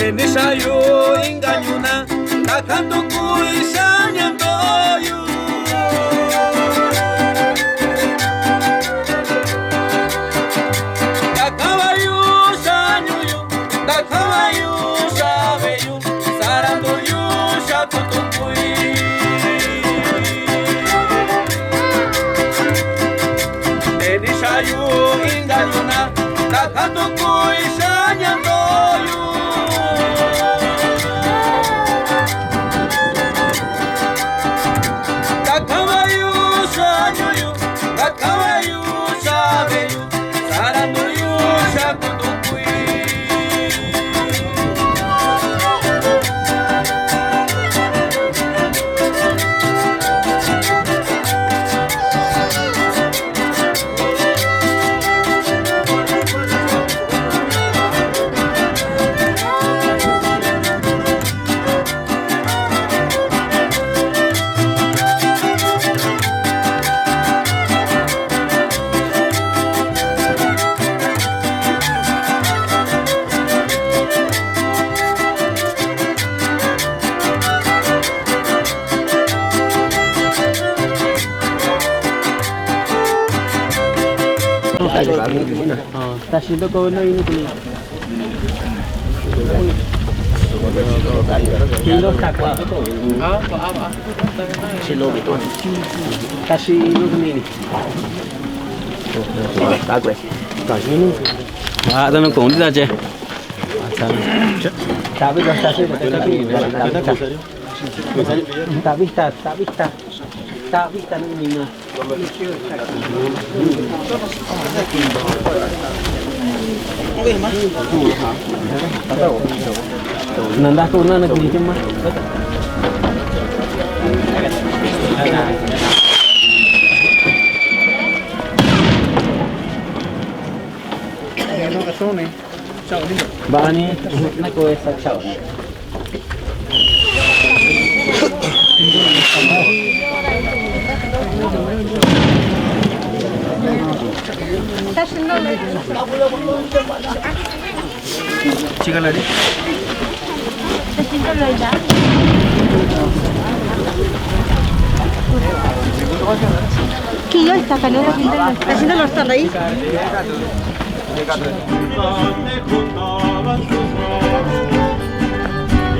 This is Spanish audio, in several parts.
Enishayo inganyuna Takanto kuishanyandoyu Takawayu shanyuyu Takawayu shaveyu Sarandoyu shakutukui Enishayu inganyuna Takanto kuishanyandoyu Tashito ko na ini tuloy. Kilo sakwa. Kilo ito. Tashito ko ini. Tagwe. Tashino. À, tao nó cũng đi ra chơi. Tabi dah tashito. Tabi ini na. Nanda ko na nagdikim ma. Ba ni na ko sa chao. Chica lari. Kilo está calor haciendo los ahí.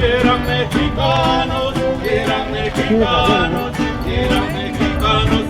Eran mexicanos, eran mexicanos, eran mexicanos.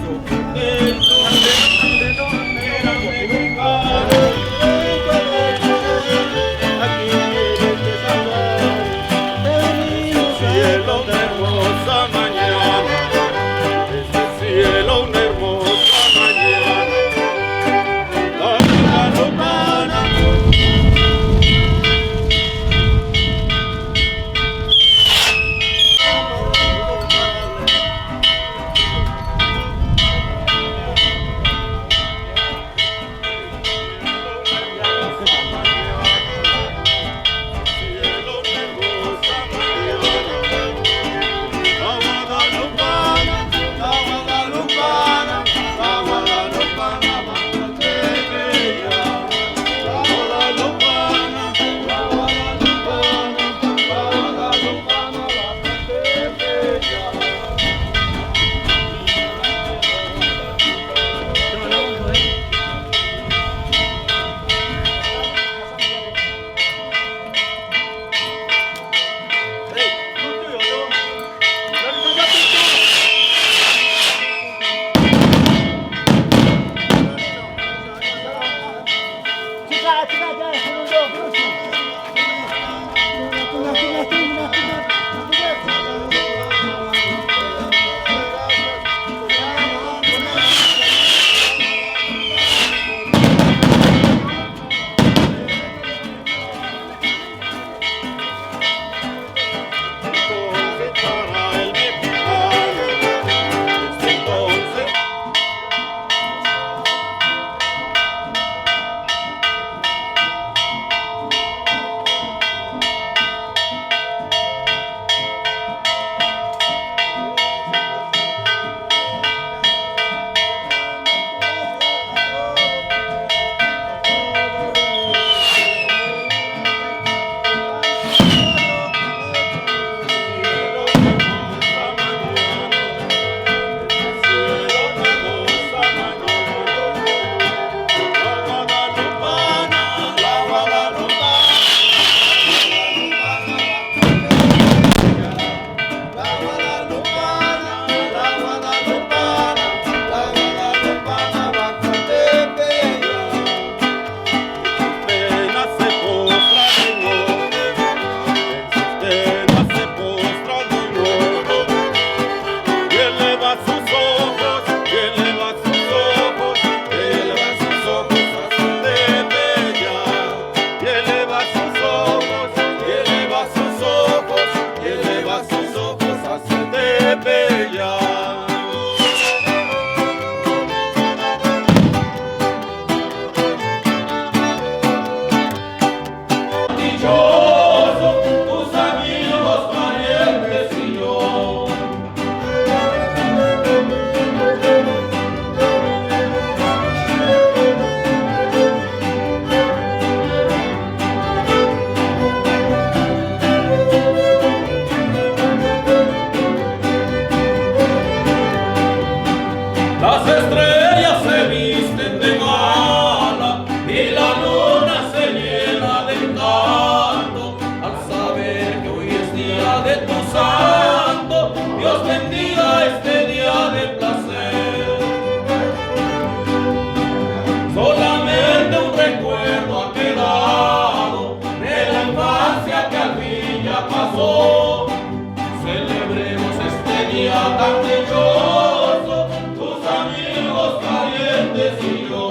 tan dichoso, tus amigos, parientes y yo.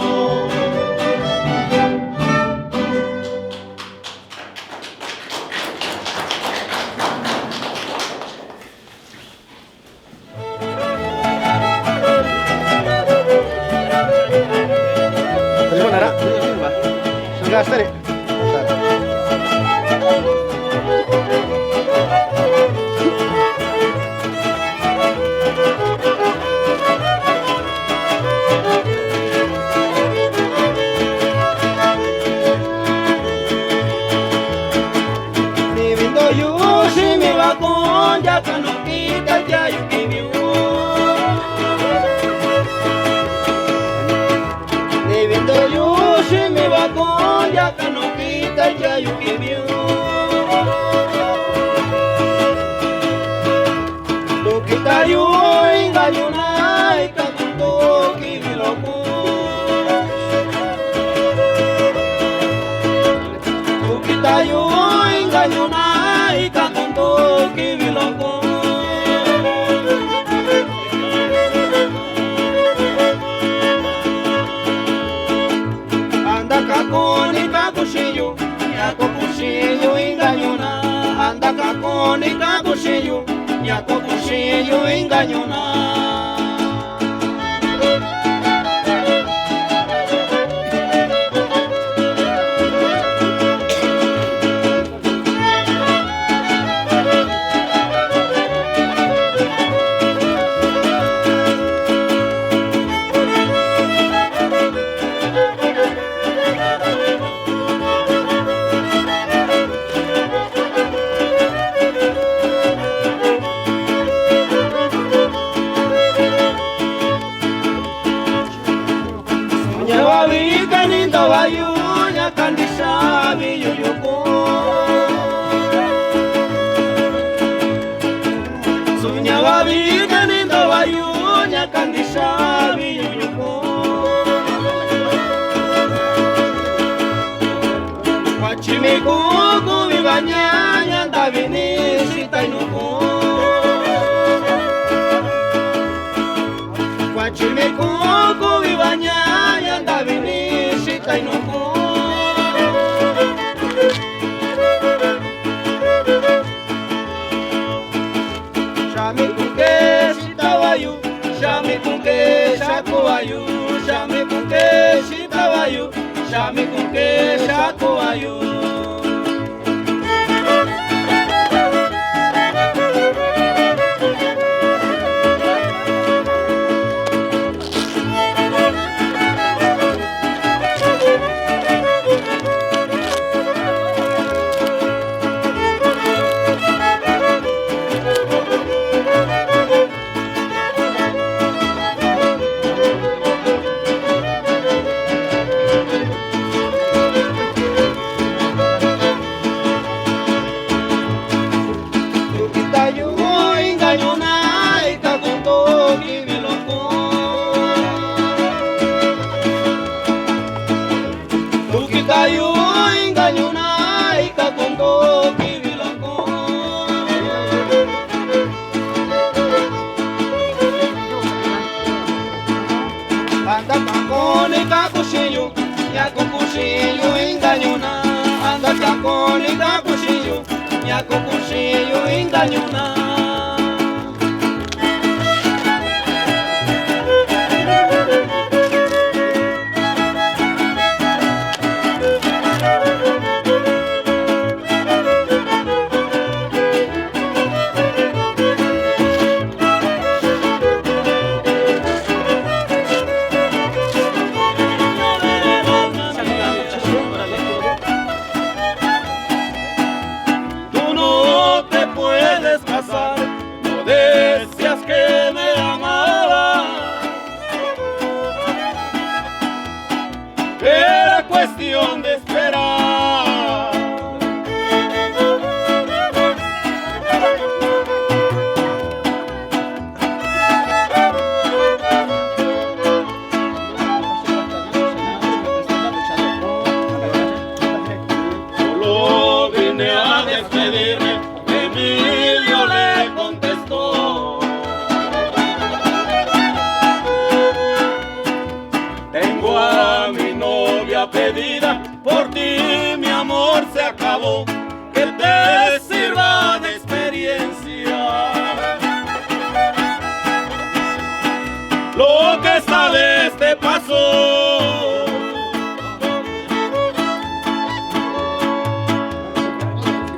Tú no te puedes casar.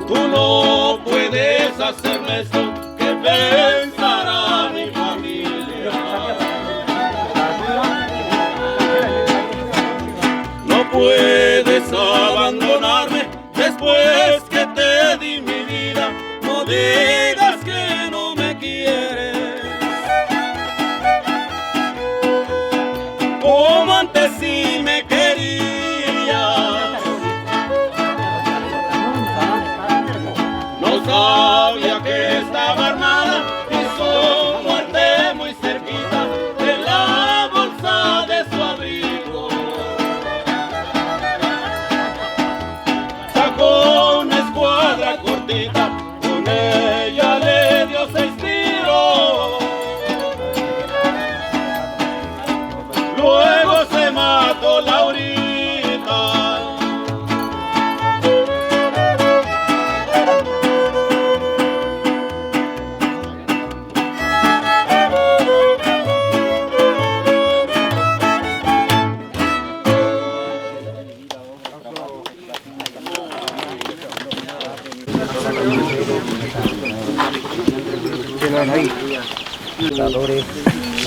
Tú no puedes hacerme esto, que pensará mi familia. No puedes abandonarme después que te di mi vida. No digas que no me quieres, como antes sí me querías. No sabía que estaba armada y su muerte muy cerquita de la bolsa de su abrigo. Sacó una escuadra cortita, con ella le dio 6 tiros. Luego se mató Laurita.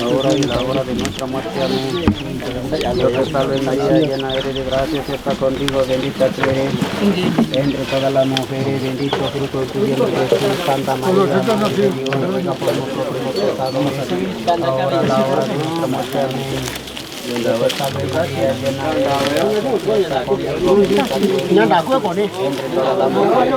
Ahora y la hora de nuestra muerte. Amén. Dios te salve María, llena eres de gracia, que está contigo, bendita tú eres entre todas las mujeres, bendito fruto de tu vientre Jesús. Santa María, Madre de Dios, ruega por nosotros los pecadores, ahora y la hora de nuestra muerte. Amén. Dios te salve María, llena eres de gracia, que está contigo, bendita tú eres entre todas las mujeres.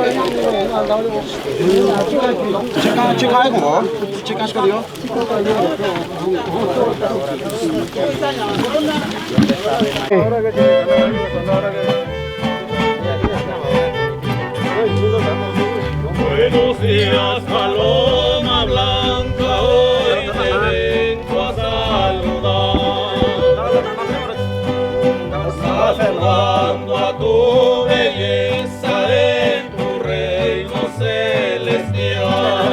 Buenos días, paloma blanca, hoy te vengo a saludar. Saludando a tu belleza en tu reino celestial.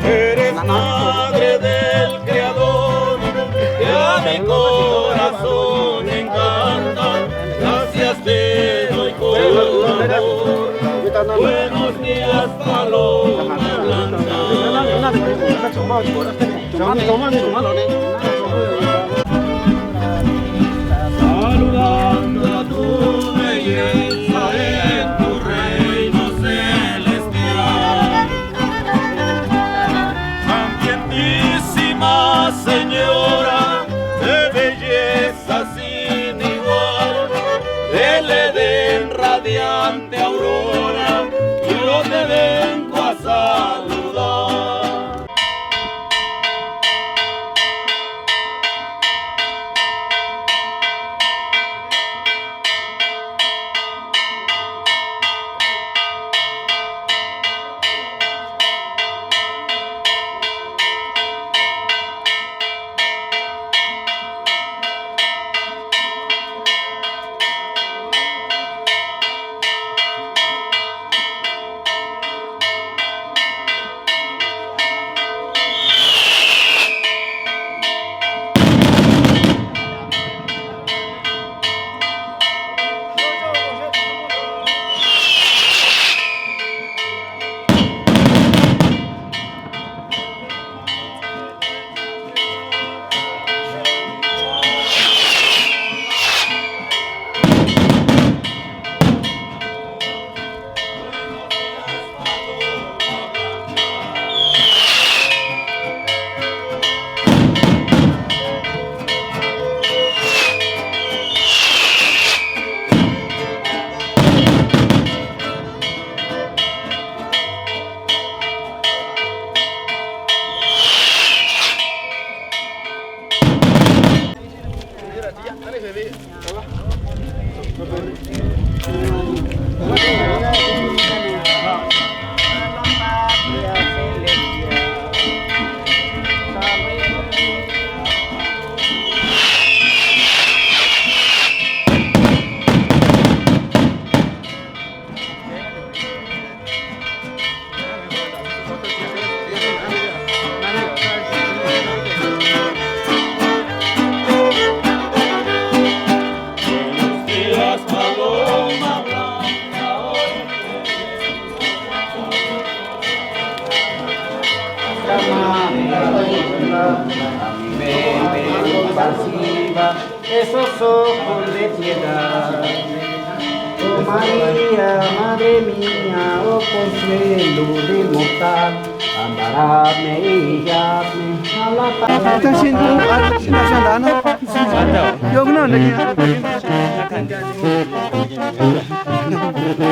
Eres madre del Creador, que a mi corazón encanta. Gracias te doy con amor. Buenos días, paloma blanca. Saludando a tu belleza en tu reino celestial. Ambientísima Señora, de belleza sin igual, del Edén radiante aurora, yo te vengo a saludar. esos ojos de piedad. Oh María, Madre mía, oh consuelo del mortal, amparadme y guiadme a la paz. Siento que no me engañas, por eso te ando buscando. Vengo de tierra. Dime que ande caballo y voy a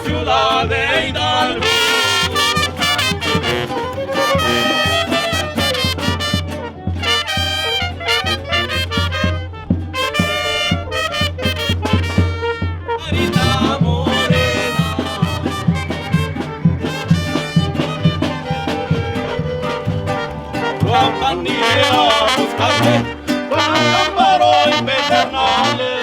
Ciudad de Hidalgo. Iré a buscarte con amparo y pedernales.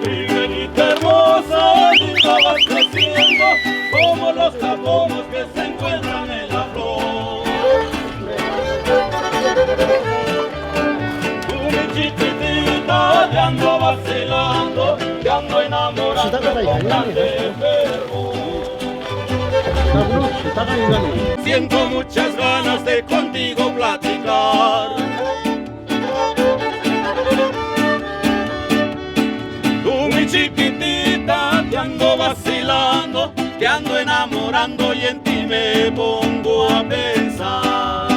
Trigueñita hermosa, linda vas creciendo, como los capomos que se encuentran en la flor. Tú mi chiquitita, te ando vacilando, te ando enamorando con grande fervor. Siento muchas ganas de contigo platicar. Tú mi chiquitita, te ando vacilando, te ando enamorando y en ti me pongo a pensar.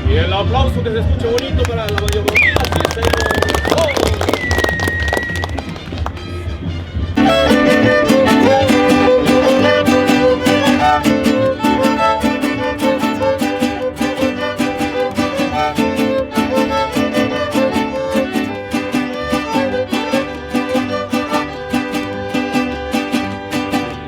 Y el aplauso que se escuche bonito para la mayoría, sí, señor. ¡Oh!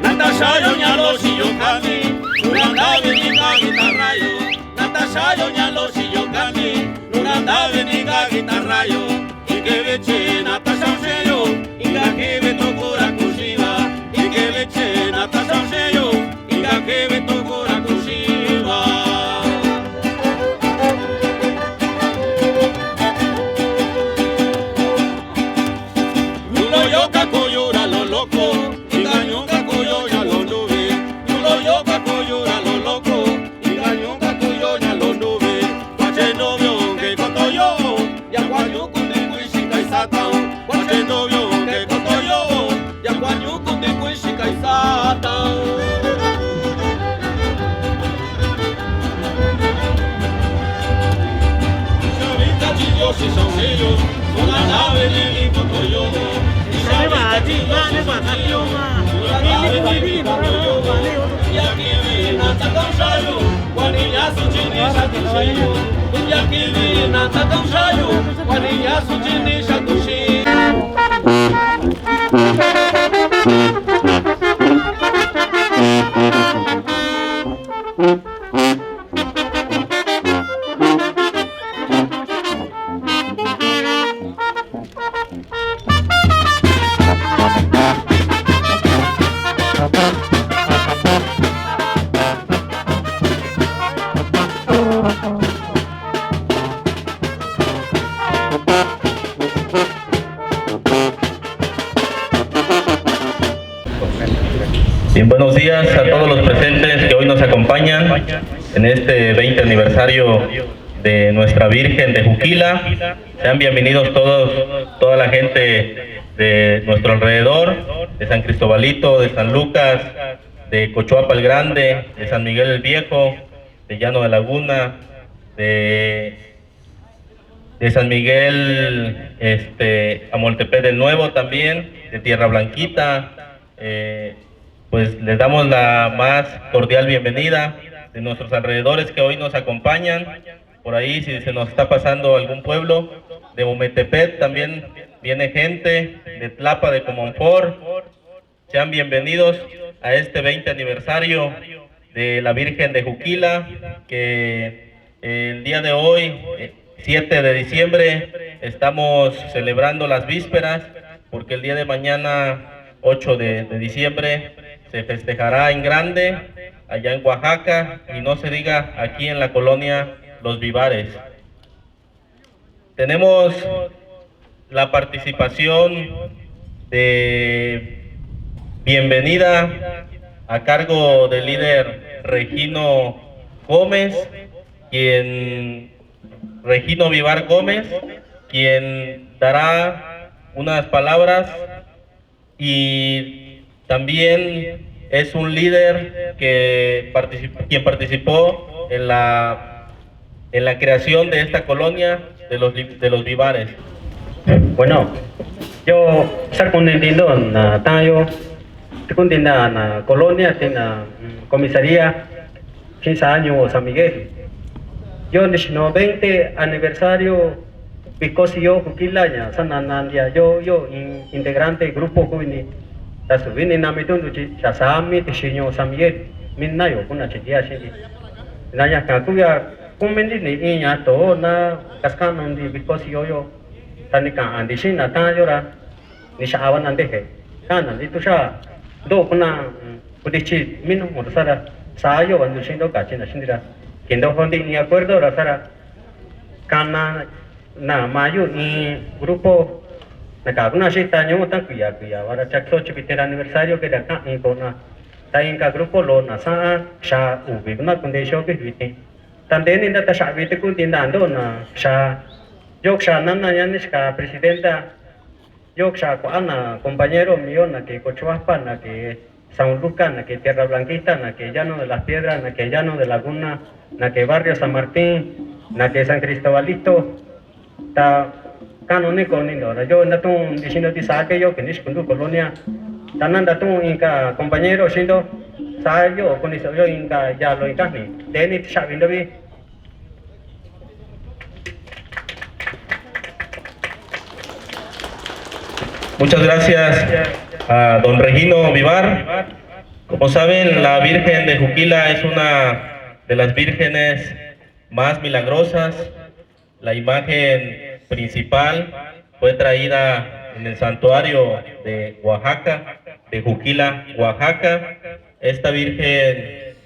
Natasha yoñalo si yo cani, uranda veniga guitarrayo. Natasha yoñalo si yo cani, uranda veniga guitarrayo. Y que veche Natasha sello, y que ve tocora cursiva. Y que veche Natasha sello, y que ve tocora cursiva. Nulo yo cacoyura lo loco, y gaño cacoyoya lo nube. Nulo yo cacoyura lo loco, y gaño cacoyoya lo nube. Guache novio que conto yo, y aguayo con de cuishika y satao. Guache novio que conto yo, y aguayo con de cuishika y satao. Chavita chillo si son ellos, con la nave en el hipotoyo. Y aquí viene hasta Caushayo, Juanilla su chinisha tushiyo. Y aquí viene hasta Caushayo, Juanilla su chinisha tushiyo. Bien, buenos días a todos los presentes que hoy nos acompañan en este 20 aniversario de nuestra Virgen de Juquila. Sean bienvenidos toda la gente de nuestro alrededor, de San Cristobalito, de San Lucas, de Cochuapa el Grande, de San Miguel el Viejo, de Llano de Laguna, de San Miguel Amoltepec del Nuevo también, de Tierra Blanquita. Pues les damos la más cordial bienvenida de nuestros alrededores que hoy nos acompañan. Por ahí, si se nos está pasando algún pueblo, de Ometepec también viene gente, de Tlapa, de Comonfort. Sean bienvenidos a este 20 aniversario de la Virgen de Juquila, que el día de hoy, 7 de diciembre, estamos celebrando las vísperas, porque el día de mañana, 8 de diciembre, se festejará en grande allá en Oaxaca, y no se diga aquí en la colonia Los Vivares. Tenemos la participación de bienvenida a cargo del líder Regino Gómez, quien Regino Vivar Gómez, quien dará unas palabras, y también es un líder quien participó en la creación de esta colonia de los Vivares. Bueno, yo saco un entendido en Tayo, en la colonia, en la comisaría 15 años San Miguel. Yo en el 20 aniversario, because yo Juquila, Sananandia, yo integrante del grupo Juini, la subí en la metodología, ya sami, Tichino San Miguel, Minayo, una chiquilla, Naya Kakuya, Kumendini, Iña, Tona, Cascanon, because yo. Tanika andisina tayora nisha awan andehe kana itu sha do kuna pudichi minu morsara sayo andushindo kachina shindira kendo hondi ni acuerdo rasara kana na mayu ni grupo na kaguna shita nyu ta kuya wara chakso chipitera aniversario que da ka ingona ta inka grupo lo na sa sha ubi kuna kundesho ke viti tandeni da ta sha viti kun tinando na sha Yoksha nana yanisca presidenta, Yoksha Ana, compañero mío, na que Cochuaspa, na que San Lucas, na que Tierra Blanquita, na que Llano de las Piedras, na que Llano de Laguna, na que Barrio San Martín, na que San Cristobalito, ta canónico nindo. Yo ando diciendo que saque yo que ni kundu colonia, tananda tú inca compañero siendo sayo con eso yo inca ya lo incasni, de ni sabiendo bien. Muchas gracias a don Regino Vivar. Como saben, la Virgen de Juquila es una de las vírgenes más milagrosas. La imagen principal fue traída en el santuario de Oaxaca, de Juquila, Oaxaca. Esta Virgen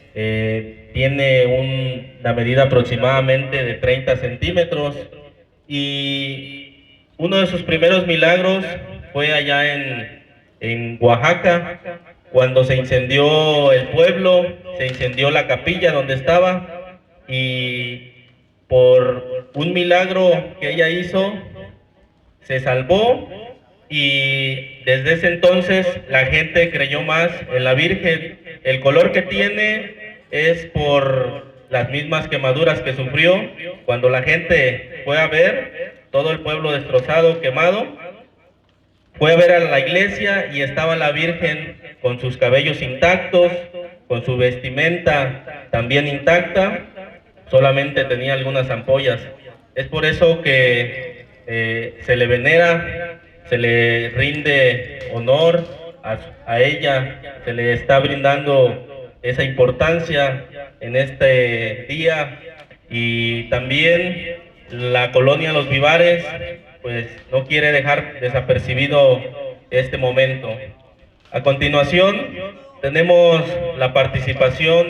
tiene una medida aproximadamente de 30 centímetros y uno de sus primeros milagros fue allá en Oaxaca, cuando se incendió el pueblo, se incendió la capilla donde estaba, y por un milagro que ella hizo, se salvó, y desde ese entonces la gente creyó más en la Virgen. El color que tiene es por las mismas quemaduras que sufrió. Cuando la gente fue a ver todo el pueblo destrozado, quemado, fue a ver a la iglesia y estaba la Virgen con sus cabellos intactos, con su vestimenta también intacta, solamente tenía algunas ampollas. Es por eso que se le venera, se le rinde honor a ella, se le está brindando esa importancia en este día, y también la colonia Los Vivares pues no quiere dejar desapercibido este momento. A continuación tenemos la participación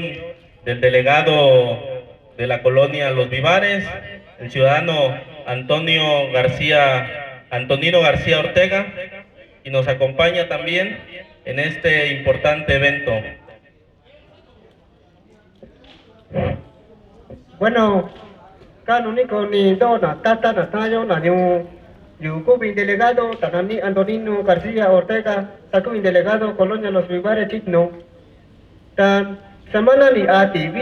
del delegado de la colonia Los Vivares, el ciudadano Antonino García Ortega, y nos acompaña también en este importante evento. Bueno, canónico ni dona, tata na tayo na yuko delegado tanani Antonino García Ortega, taku delegado colonia Los Vivares Chitno, tan semana ni ATV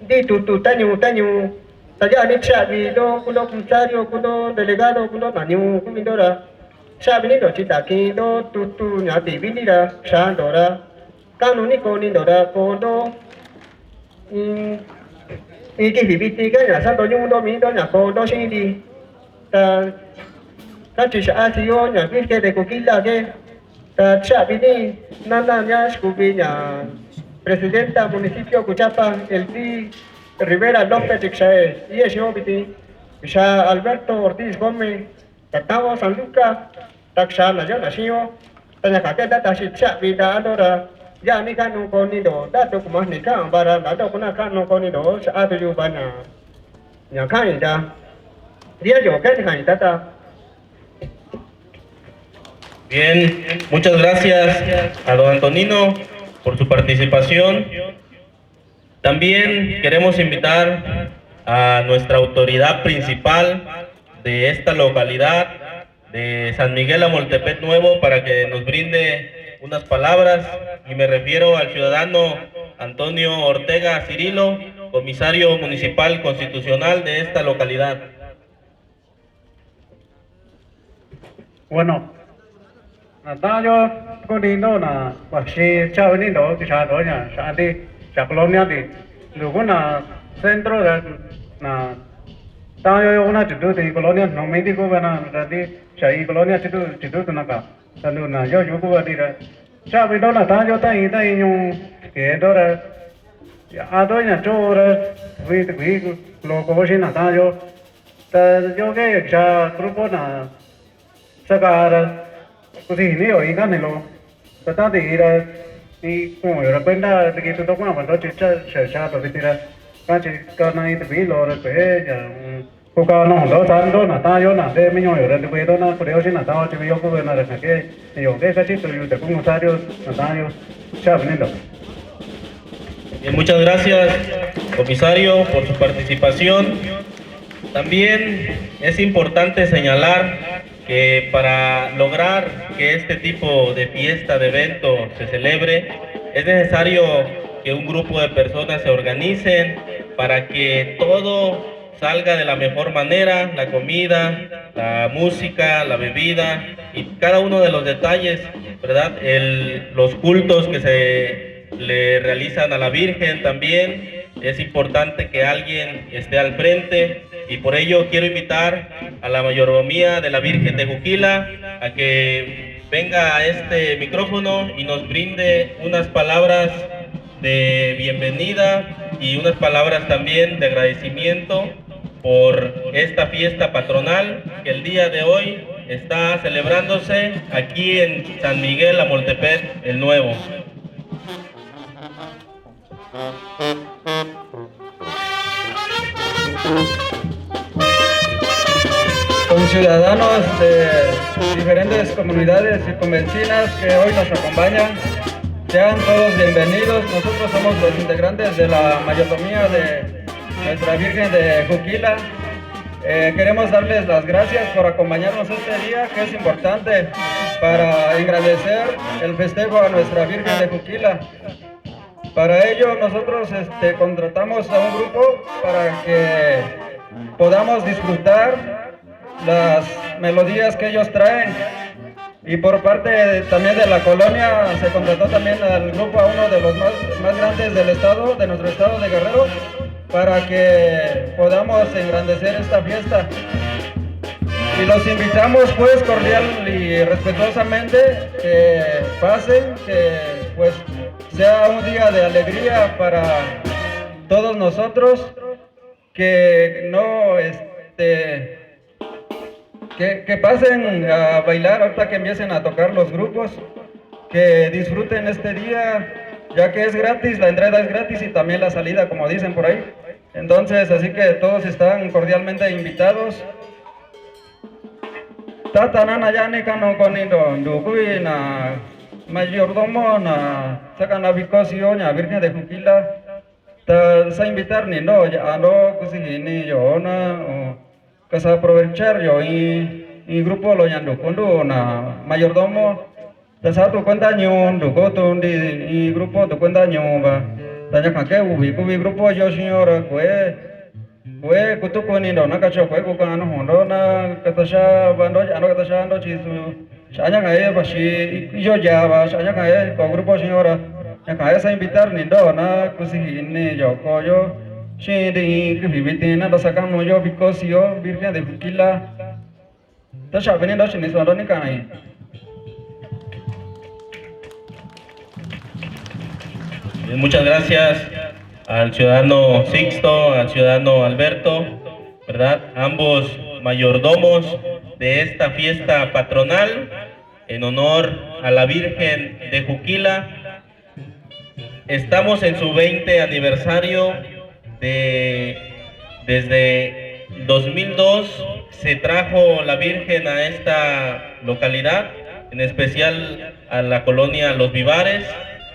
di tutu tanyo taya ni chabi do kuno comisario kuno delegado kuno nanyo kumindora chabi ni do chitaki do tutu ni ATV ni da shandora canónico ni dora kodo iki hibiti kaya sa to yung do mi do nya kodo shindi ta kachi sa asio nya virgen de Juquila que ta chabi ni nana nya skubi nya presidenta municipio Cuchapa el P. Rivera López Ixael y eso biti Isha Alberto Ortiz Gómez Tatao San Lucas Taxa Nayo Nacio Tanya Kaketa Tashicha Vida Adora Ya Nika no Conido Dato Kumas Nika Bara Dato Kunaka no Conido Saatu Yubana Nyakaida Dia Yo Kenhaitata. Bien, muchas gracias a don Antonino por su participación. También queremos invitar a nuestra autoridad principal de esta localidad, de San Miguel Amoltepec Nuevo, para que nos brinde unas palabras, y me refiero al ciudadano Antonio Ortega Cirilo, comisario municipal constitucional de esta localidad. Bueno, yo conindo na pashi chavenindo kisado nya shadi chaklonia di luguna centro na tayo una chitu di colonia no medico bana radi chai colonia chitu tunaka tanu na yo yuku adira chavenindo na tayo tai nyu ke dora ado nya chora vi loco shi na tayo ta yo ke cha grupo na sacar così ne ho in canelo trattate di come era quella che tutto qua quando c'è per vedere che carna di bilo per coca no lo tanto na tayo na de miño yo de puedo na creo si na tayo yo puedo na de que yo que casi tú yo te como sario na tayo chavenindo. Muchas gracias, comisario, por su participación. También es importante señalar que para lograr que este tipo de fiesta, de evento se celebre, es necesario que un grupo de personas se organicen para que todo salga de la mejor manera, la comida, la música, la bebida y cada uno de los detalles, ¿verdad? Los cultos que se le realizan a la Virgen también, es importante que alguien esté al frente. Y por ello quiero invitar a la mayordomía de la Virgen de Juquila a que venga a este micrófono y nos brinde unas palabras de bienvenida y unas palabras también de agradecimiento por esta fiesta patronal que el día de hoy está celebrándose aquí en San Miguel Amoltepec el Nuevo. Ciudadanos de diferentes comunidades y convencinas que hoy nos acompañan, sean todos bienvenidos. Nosotros somos los integrantes de la mayordomía de nuestra Virgen de Juquila. Queremos darles las gracias por acompañarnos este día, que es importante para engrandecer el festejo a nuestra Virgen de Juquila. Para ello nosotros contratamos a un grupo para que podamos disfrutar las melodías que ellos traen, y por parte también de la colonia se contrató también al grupo, a uno de los más grandes del estado, de nuestro estado de Guerrero, para que podamos engrandecer esta fiesta. Y los invitamos pues cordial y respetuosamente que pasen, que pues sea un día de alegría para todos nosotros, que no que pasen a bailar ahorita que empiecen a tocar los grupos, que disfruten este día, ya que es gratis, la entrada es gratis y también la salida, como dicen por ahí. Entonces, así que todos están cordialmente invitados. Tatanana yani kano konido ndukui na mayordomo na sakana vicosio na Virgen de Juquila. Ta sa invitar ni no ya no kusini yo na casa aprovechar yo y grupo lo yandu kondo na mayordomo ta sa tu cuenta nyon nduko tu y grupo tu cuenta nyon ba tanya kake ubi grupo yo señora kue kutuko ni ndo nakacho kue kukano hondo na katasha bando ano katasha ando chisu shanya ngae bashi yo ya ba shanya ngae ko grupo señora ya ngae sa invitar ni ndo na kusihini yo koyo shindi kibiti na sakan no yo because yo Virgen de Juquila ta shabeni ndo shini so ni kanai. Muchas gracias al ciudadano Sixto, al ciudadano Alberto, ¿verdad? Ambos mayordomos de esta fiesta patronal en honor a la Virgen de Juquila. Estamos en su 20 aniversario. Desde 2002 se trajo la Virgen a esta localidad, en especial a la colonia Los Vivares.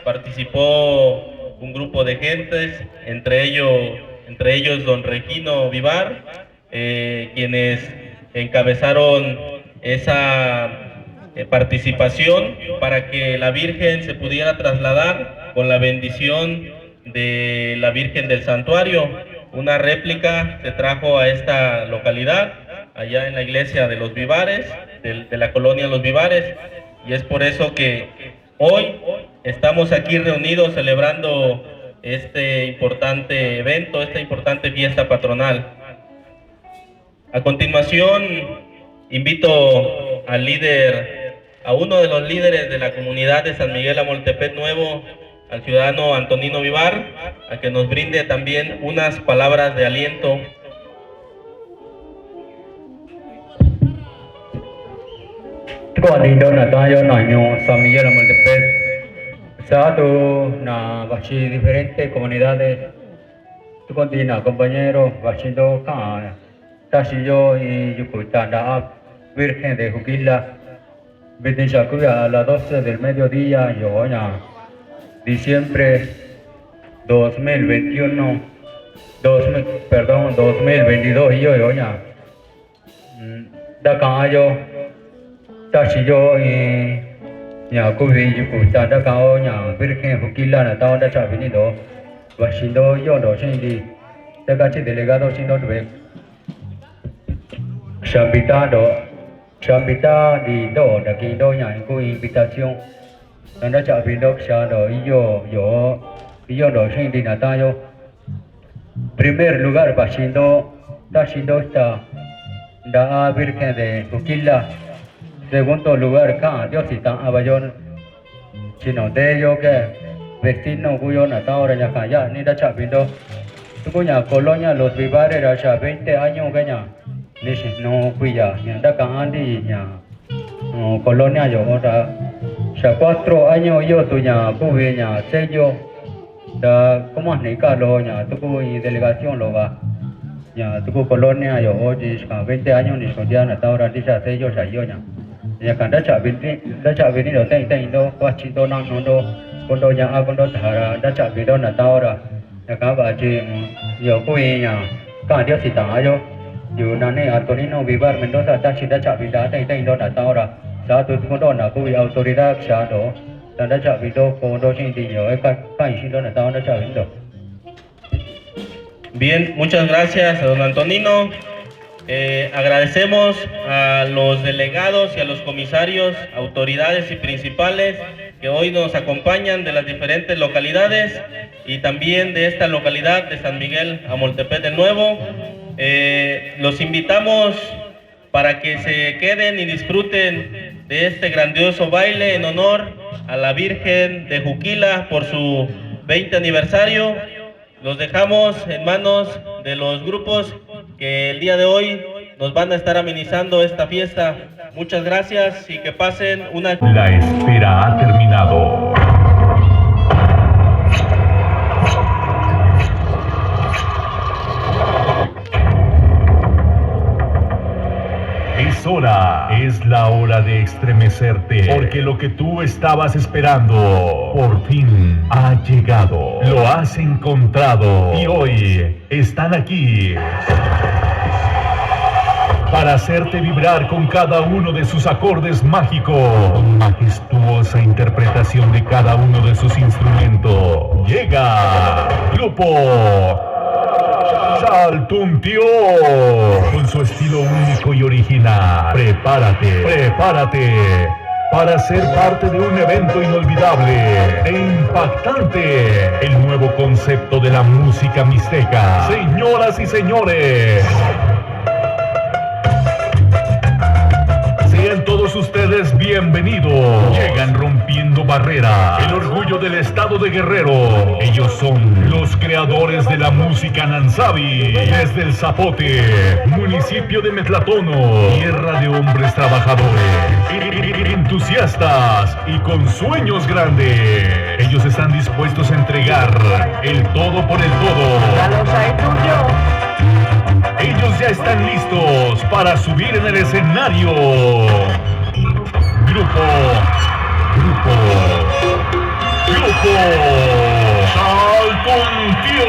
Participó un grupo de gentes, entre ellos entre ellos don Regino Vivar, quienes encabezaron esa participación para que la Virgen se pudiera trasladar con la bendición de la Virgen del Santuario. Una réplica se trajo a esta localidad, allá en la iglesia de Los Vivares, de la colonia Los Vivares, y es por eso que hoy estamos aquí reunidos celebrando este importante evento, esta importante fiesta patronal. A continuación, invito al líder, a uno de los líderes de la comunidad de San Miguel Amoltepet Nuevo, al ciudadano Antonino Vivar, a que nos brinde también unas palabras de aliento. Con lindo na tayo na yung San Miguel Amoltepet sa ato na basi diferentes comunidades. Con dina compañero basindo ka tasiyo y yucutana Virgen de Juquila. Bendición a las 12 del mediodía, yo ya diciembre 2021, 2022 yo ya da cayo tasiyo y ya cubi yucuta da cao ya Virgen Juquila na tao da chavinido basindo yo do sindi da cachi delegado sindo de Chambita di do da ki do nya ku invitation da cha bin do sha do yo do shin di na ta yo primer lugar basindo está da Virgen de Juquila. Segundo lugar ka Diosita Abayon chino de yo que vecino cuyo na ta ora nya ka ya ni da cha bin do tu nya colonia Los Vivares da cha 20 años que nya no cuya da andi nya colonia yo ora ya 4 años yo tu nya cuya nya sello da como ni calo nya tu y delegación lo va nya tu colonia yo hoy 20 años ni son ya na ahora dice sello ya yo nya ya kan da cha vini do ten do kwa chi do nang no do con do nya a con do thara da cha vi do na ahora ya ka ba chi yo cuya nya ka dio si ta yo yo nane Antonino Vivar Mendoza ta chida cha vida tai do na taora sa tu ko do na ku autoridad sha do da cha video ko do shin di yo ka shin do na taora cha do. Bien, muchas gracias a don Antonino. Agradecemos a los delegados y a los comisarios, autoridades y principales que hoy nos acompañan de las diferentes localidades y también de esta localidad de San Miguel Amoltepet de Nuevo. Los invitamos para que se queden y disfruten de este grandioso baile en honor a la Virgen de Juquila por su 20 aniversario. Los dejamos en manos de los grupos que el día de hoy nos van a estar amenizando esta fiesta. Muchas gracias y que pasen una... La espera ha terminado. Es la hora de estremecerte, porque lo que tú estabas esperando por fin ha llegado. Lo has encontrado y hoy están aquí para hacerte vibrar con cada uno de sus acordes mágicos, con majestuosa interpretación de cada uno de sus instrumentos. Llega Grupo Chaltuntio, con su estilo único y original. Prepárate para ser parte de un evento inolvidable e impactante. El nuevo concepto de la música mixteca. Señoras y señores, sean todos ustedes bienvenidos. Llegan rompiendo barreras, el orgullo del estado de Guerrero. Ellos son los creadores de la música Nansabi, desde el Zapote, municipio de Metlatono, tierra de hombres trabajadores, entusiastas y con sueños grandes. Ellos están dispuestos a entregar el todo por el todo. Ellos ya están listos para subir en el escenario. Grupo Chaltuntio.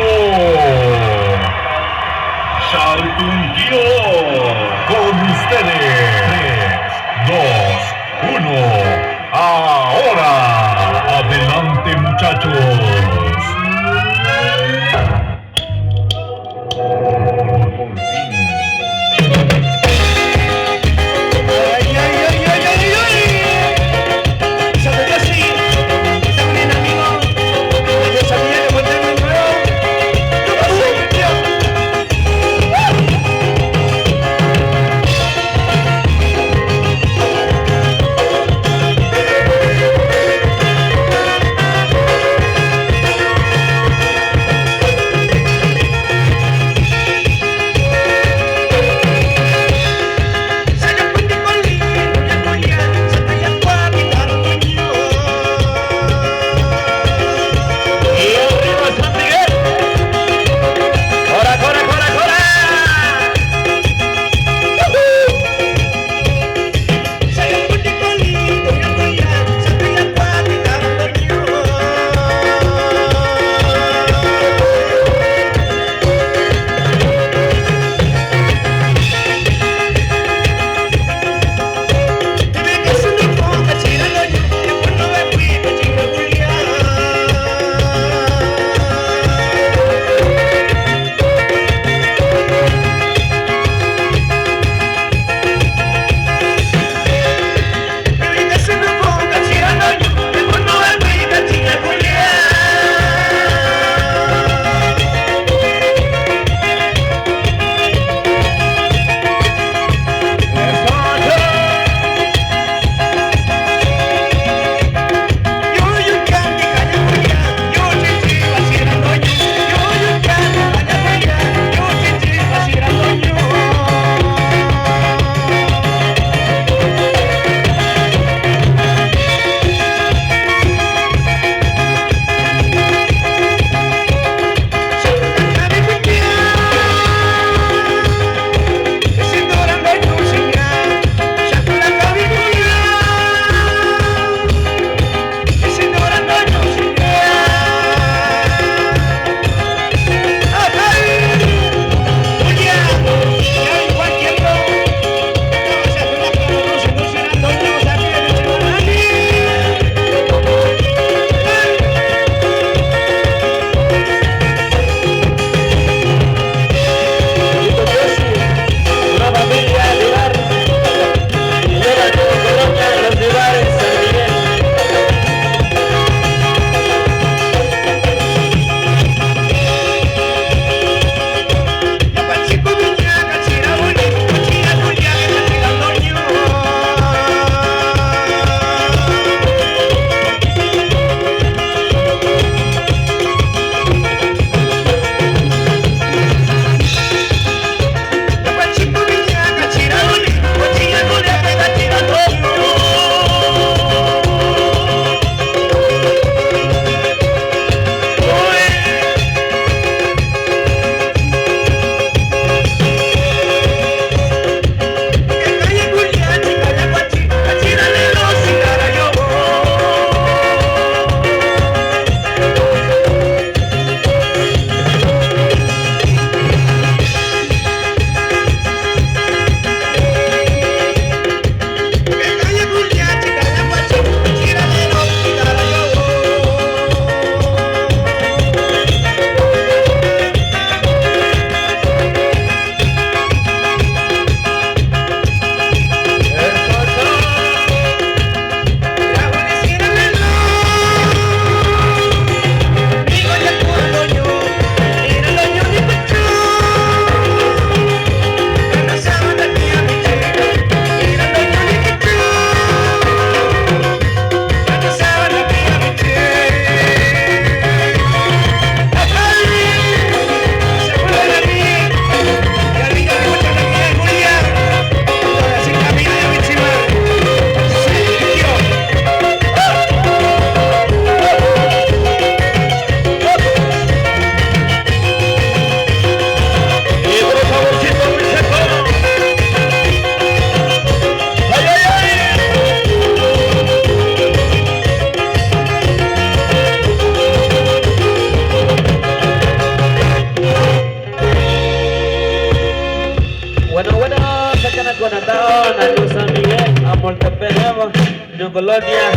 Colonia.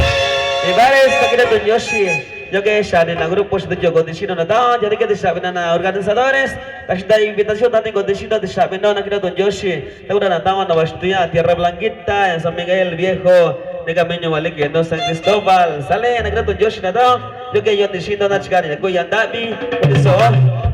Y bares kakira to Yoshi. Yo que ya en el grupo de yo condiciona na down, jadi que saben na organizadores, esta invitación también condiciona de saben na kakira to Yoshi. Tahu na down na Bastia, Tierra Blanquita, en San Miguel Viejo, de Camino Valeque, no San Cristóbal. Sale na kakira to Yoshi na down. Yo que yo condiciona na chikani, ko yandabi, kudiso.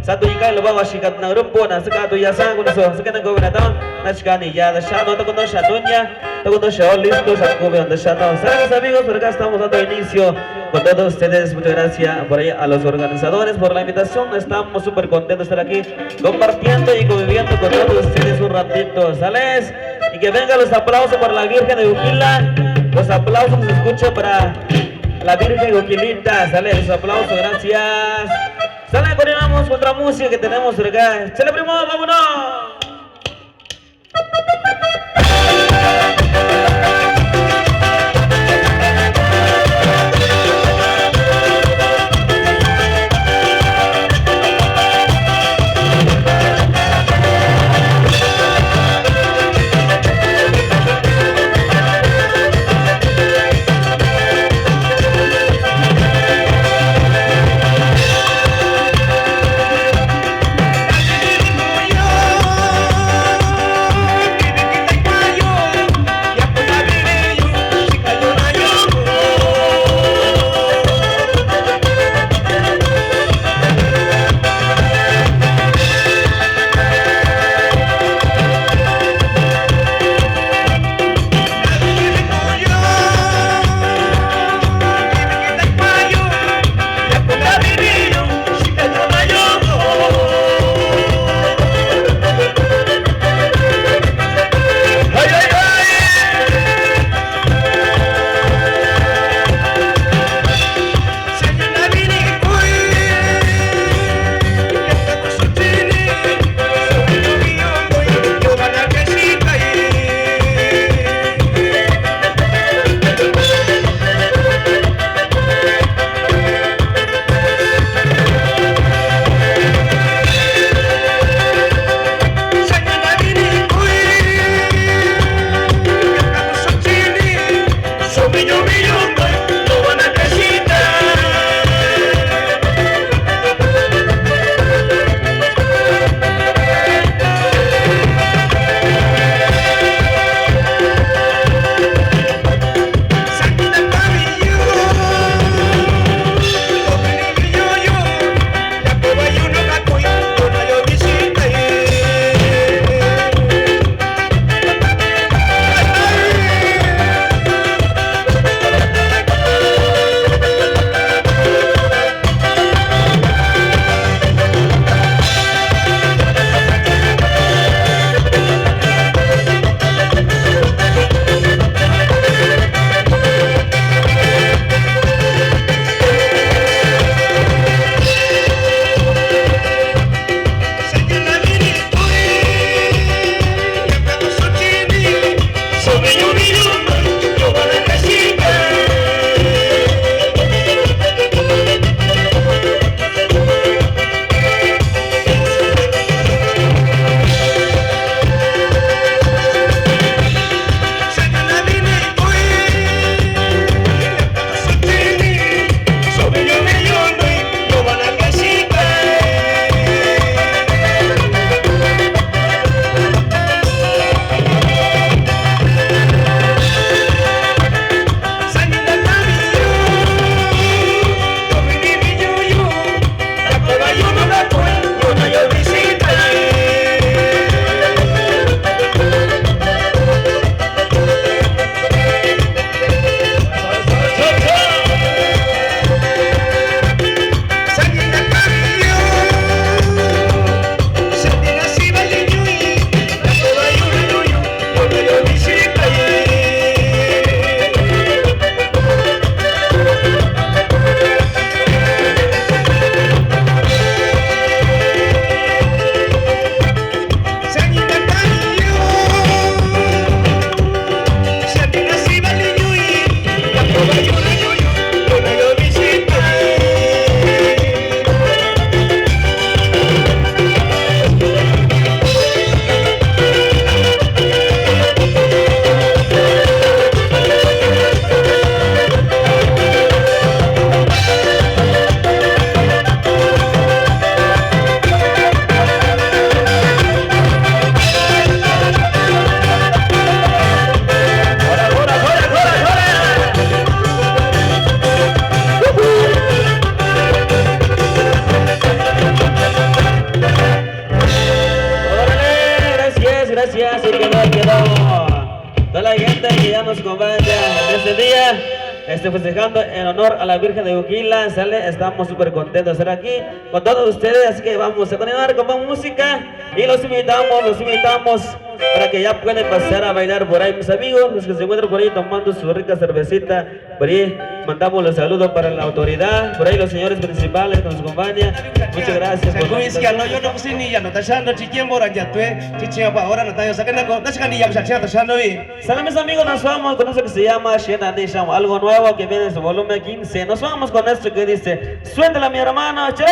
Satu ikai lo bawa shikat na grupo na saka to yasa kudiso, saka na go na down, na chikani ya da shano to kono shanunya, to kono shao listo, sako be on the shano. Saludos amigos, por acá estamos dando inicio con todos ustedes. Muchas gracias por ahí a los organizadores por la invitación. Estamos súper contentos de estar aquí compartiendo y conviviendo con todos ustedes un ratito. ¿Sales? Y que vengan los aplausos para la Virgen de Juquila. Los aplausos se escuchan para la Virgen Juquilita. ¿Sale? Los aplausos, gracias. ¿Sale? Continuamos con otra música que tenemos por acá. ¡Chale, primo! ¡Vámonos! Yo festejando en honor a la Virgen de Juquila, ¿sale? Estamos súper contentos de estar aquí con todos ustedes, así que vamos a continuar con más música y los invitamos para que ya pueden pasar a bailar por ahí, mis amigos, los que se encuentran por ahí tomando su rica cervecita, por ahí mandamos los saludos para la autoridad, por ahí los señores principales que nos acompañan, muchas gracias por la invitación. Sale, mis amigos, nos vamos con eso que se llama Shena Nisham, algo nuevo que viene en su volumen 15, nos vamos con esto que dice, suéltala mi hermano, che.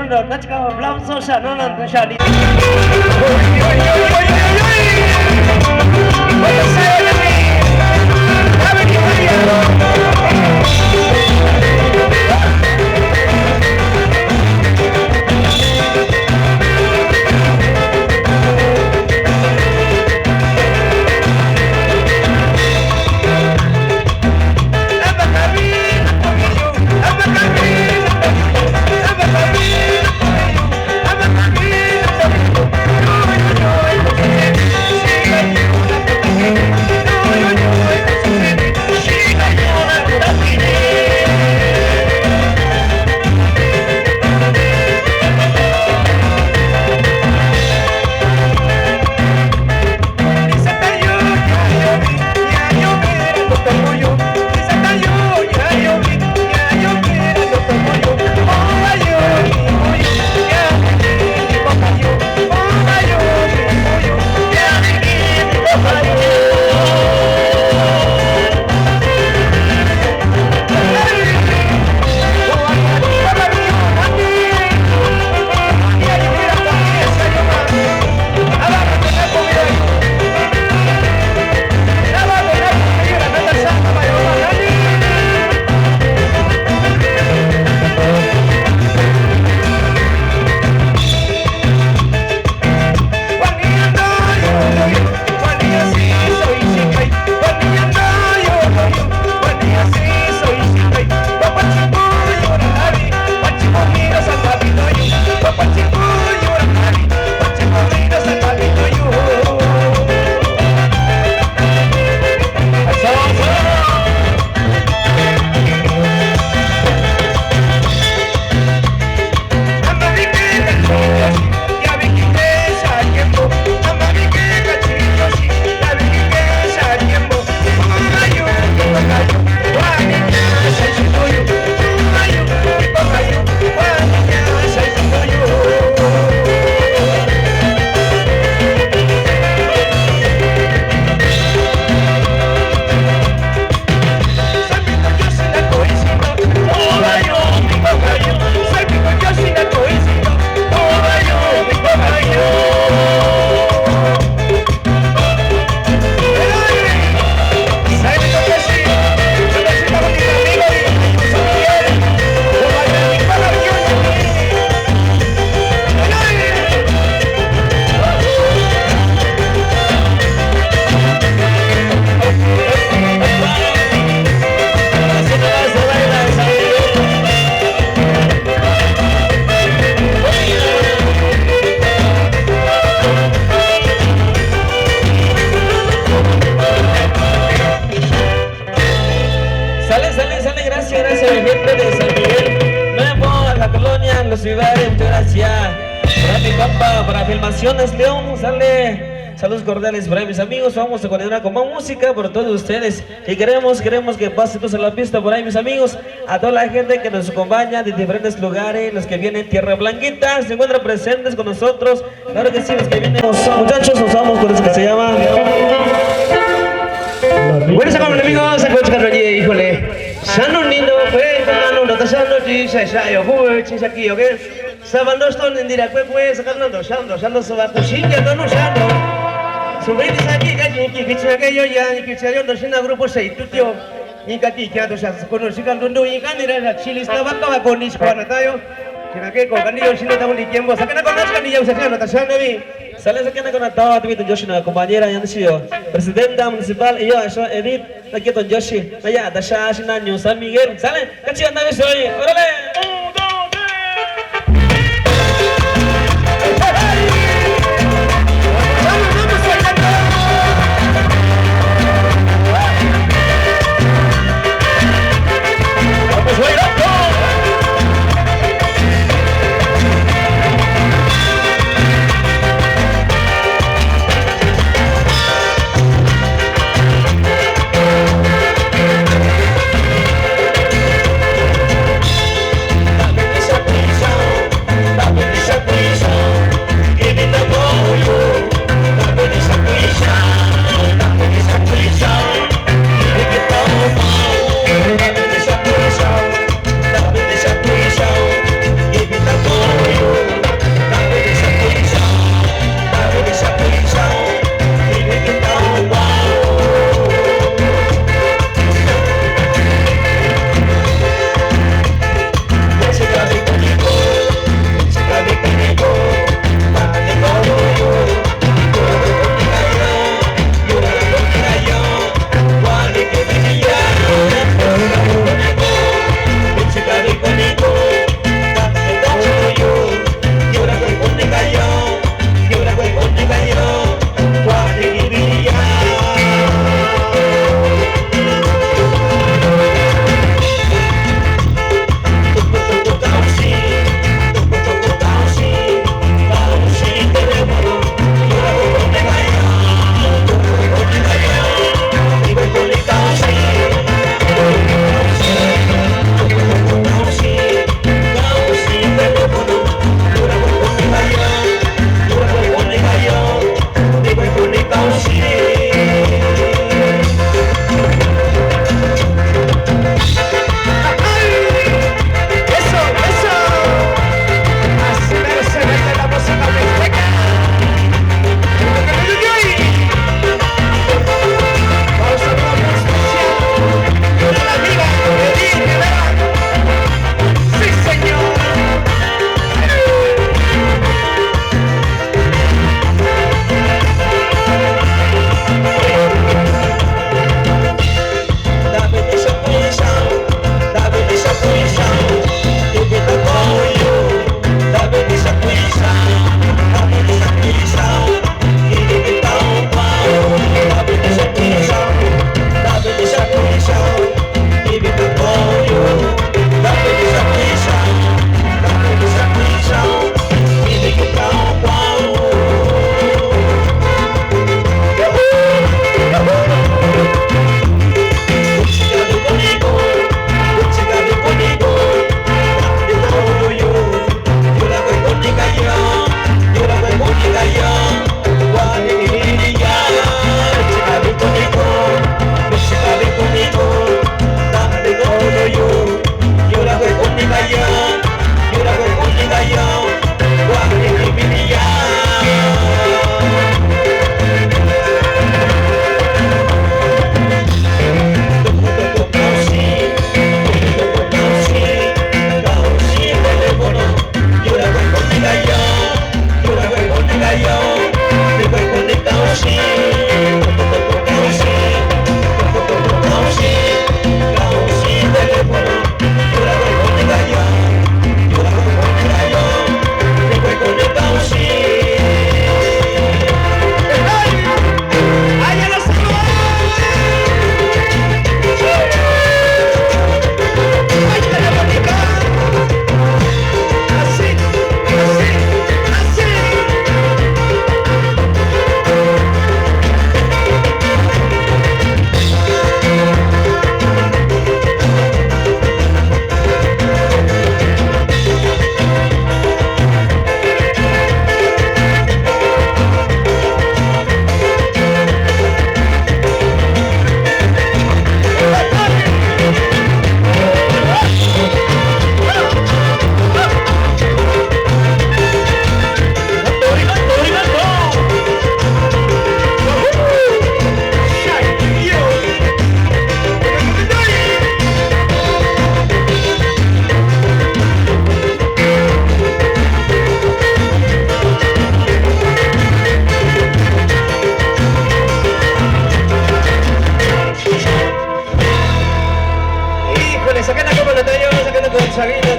no nachka blam so sha no no shani León, sale. Saludos cordiales para mis amigos. Vamos a continuar con más música por todos ustedes. Y queremos que pasen todos a la pista por ahí, mis amigos. A toda la gente que nos acompaña de diferentes lugares, los que vienen Tierra Blanquita, se encuentran presentes con nosotros. Claro que sí, los que vienen. Muchachos, nos vamos con eso que se llama. Bueno, sacamos amigos, sacamos carroñe, híjole. Shannon lindo, pues, no, no te shannon, yo, aquí, ¿ok? Sabando esto en directo, pues, sacando, shando, se va a cochilla, no, shando. Subir aquí, que yo ya, que yo no soy un grupo 6, tú, tío. Y que aquí, que ya se conoce, que no, y que mira, la chile estaba con Iscuana, tayo. Que con Canillo, si no estamos ni tiempo, sacan con las canillas, no te shando, Sale sakit nak tahu tapi tu Joshi na compañera yang siyo presidenta municipal iyo eso Edith lagi tu Joshi naya ada Shah Sinanyo San Miguel sale kecil anda soy orale.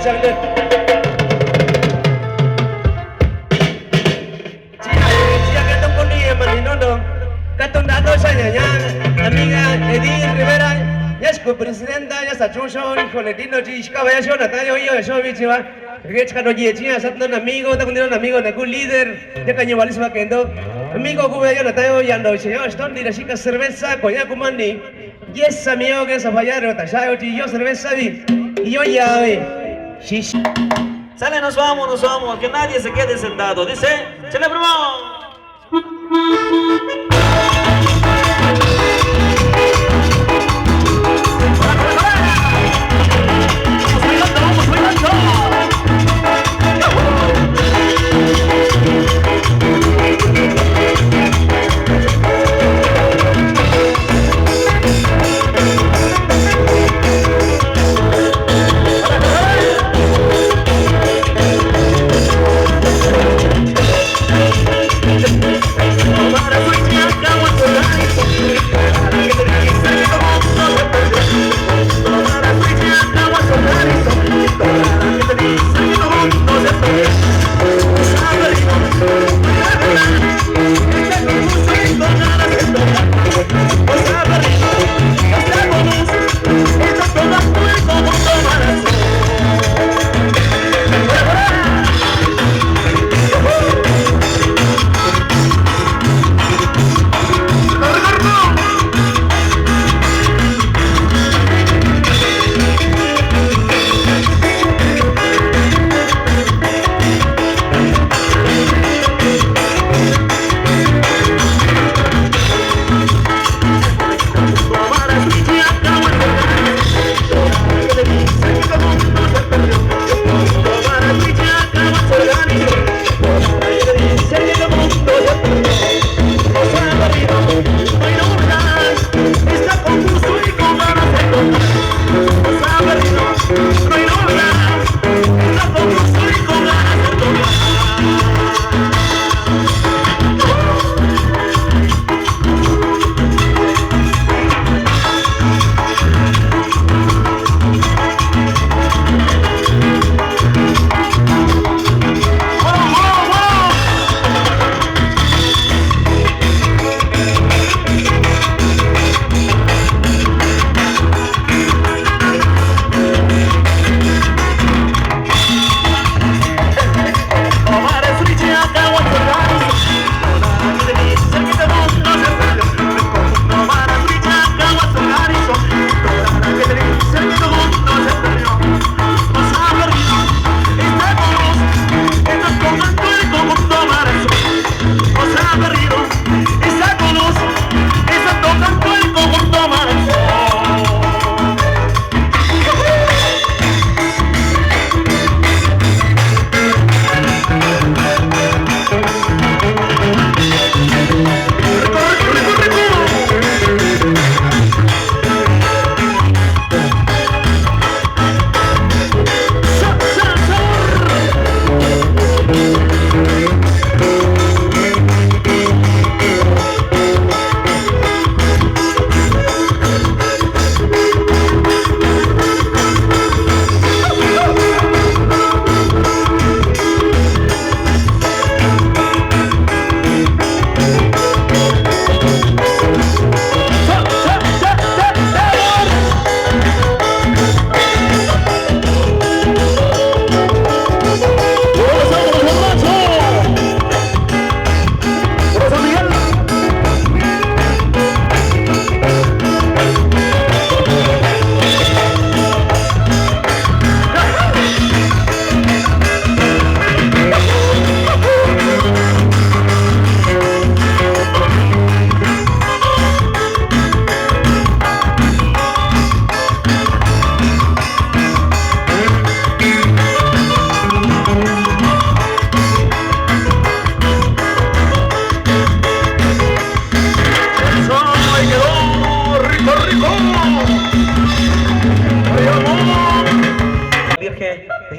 Chagner. Chia que ton ponía maninono. Katong dato sa ñaña. Amiga Edith Rivera. Ya es presidenta ya está chucho hijo le dino chica vaya yo Natalia yo eso bichiva. Que chano ye chia satno amigo, ta kundiron amigo na ku líder. Ya caño valisma kendo. Amigo ku vaya Natalia ya no señor eston di la chica cerveza coña kumani. Yes amigo que se fallaron ta ya yo cerveza vi. Y yo ya ve. Shish. Sale, nos vamos, que nadie se quede sentado. Dice, ¡chale, primo!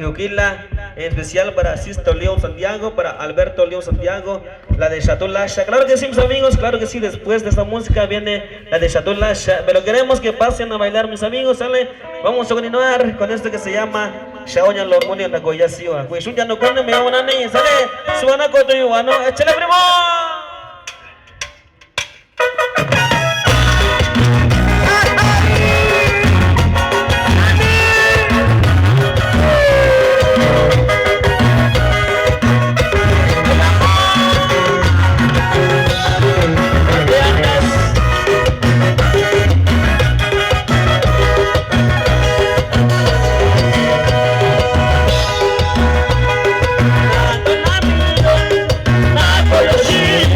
Juquila, en especial para Sisto León Santiago, para Alberto León Santiago, la de Chateau Lasha. Claro que sí, mis amigos, claro que sí, después de esta música viene la de Chateau Lasha, pero queremos que pasen a bailar, mis amigos, ¿sale? Vamos a continuar con esto que se llama shaonya lo muni na goya siwa kwe shuja no kone me wana ni sale suwana ko to yuano echele primo She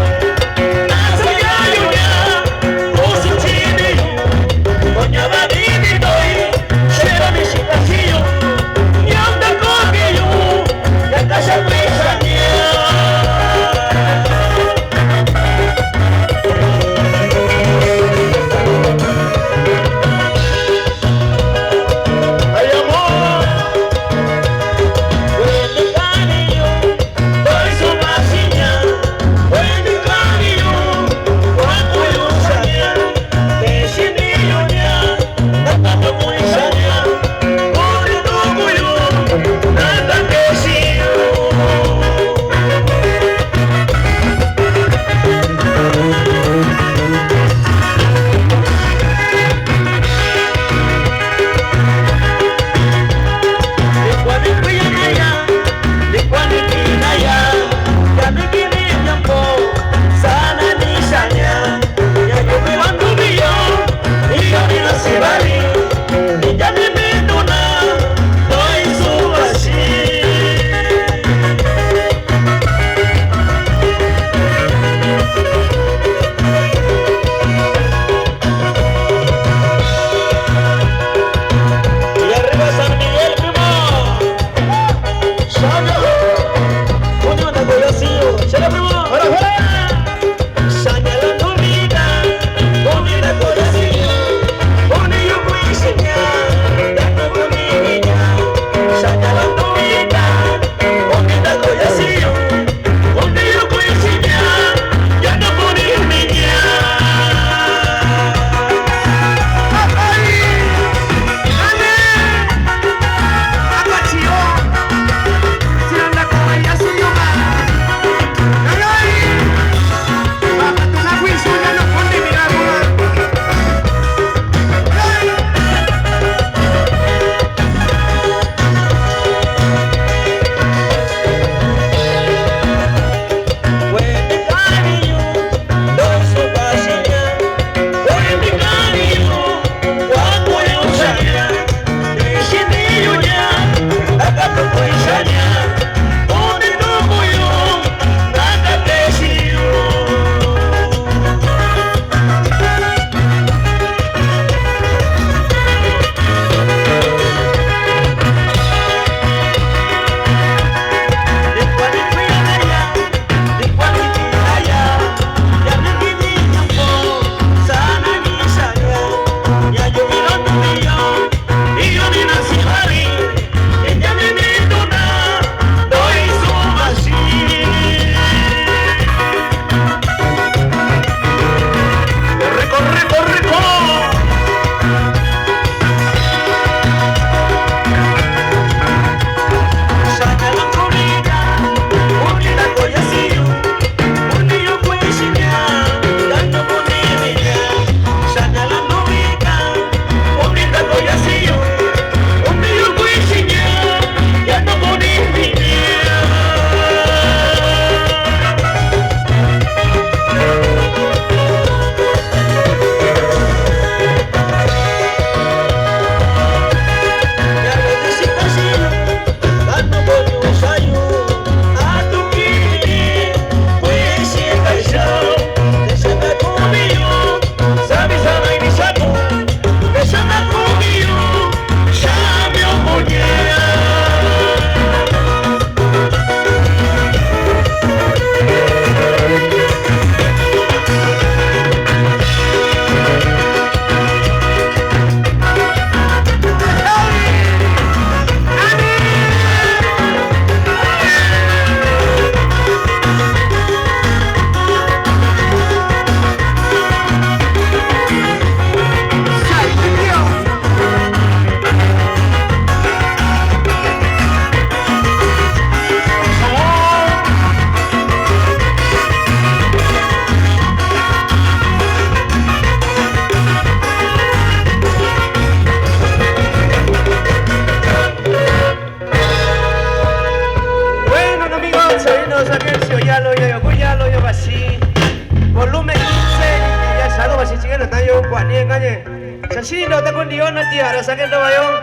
Oye, Sashino te con Dios na tía, saquen de bayo.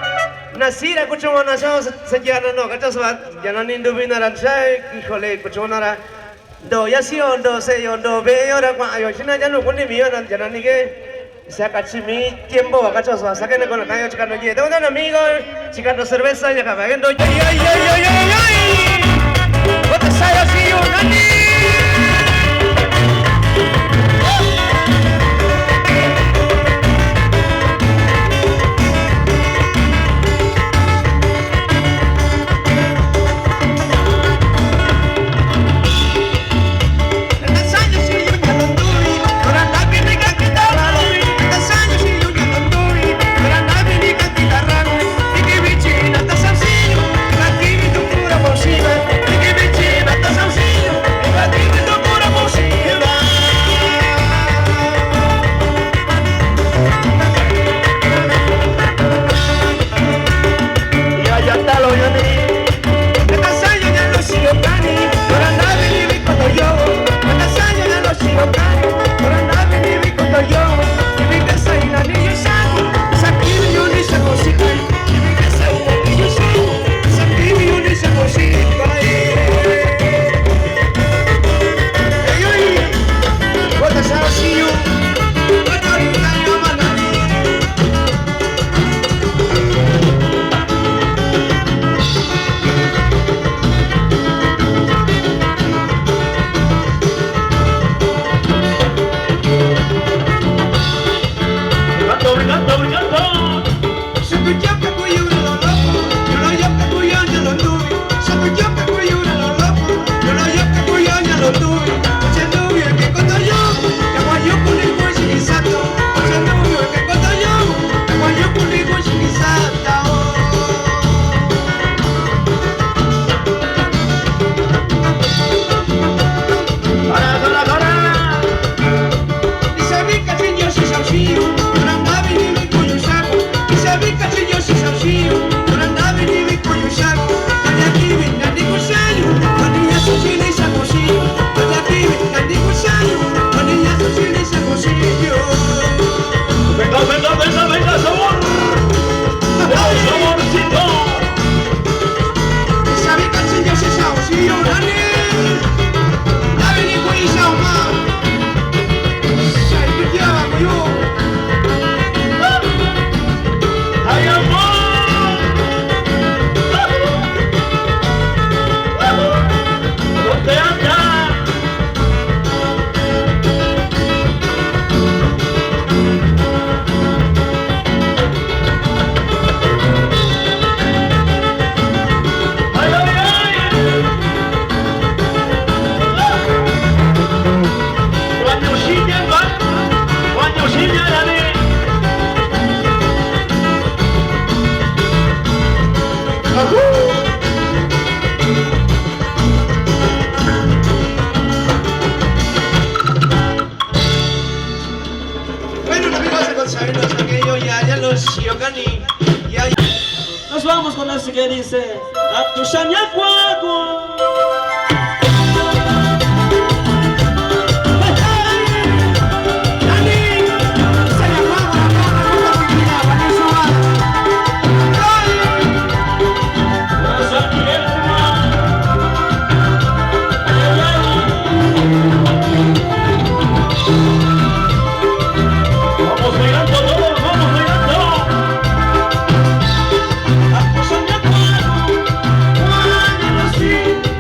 Nasira kuchuma na sa sajana no, kata sabat. Jangan nindu binaran saya, híjole, kuchuma na. Do ya si ondo se ondo be ora kwa ayo china janu kuni mi ora jangan ni ke. Se akachimi tiempo akacho sabat. Saquen con la calle chicano ye. Tengo un amigo chicano cerveza ya acabando. Ay. What the say I see you, Nani? Nos vamos con eso que dice a tu Shanyakwago. Sí.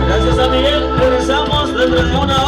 Gracias a Miguel, regresamos dentro de una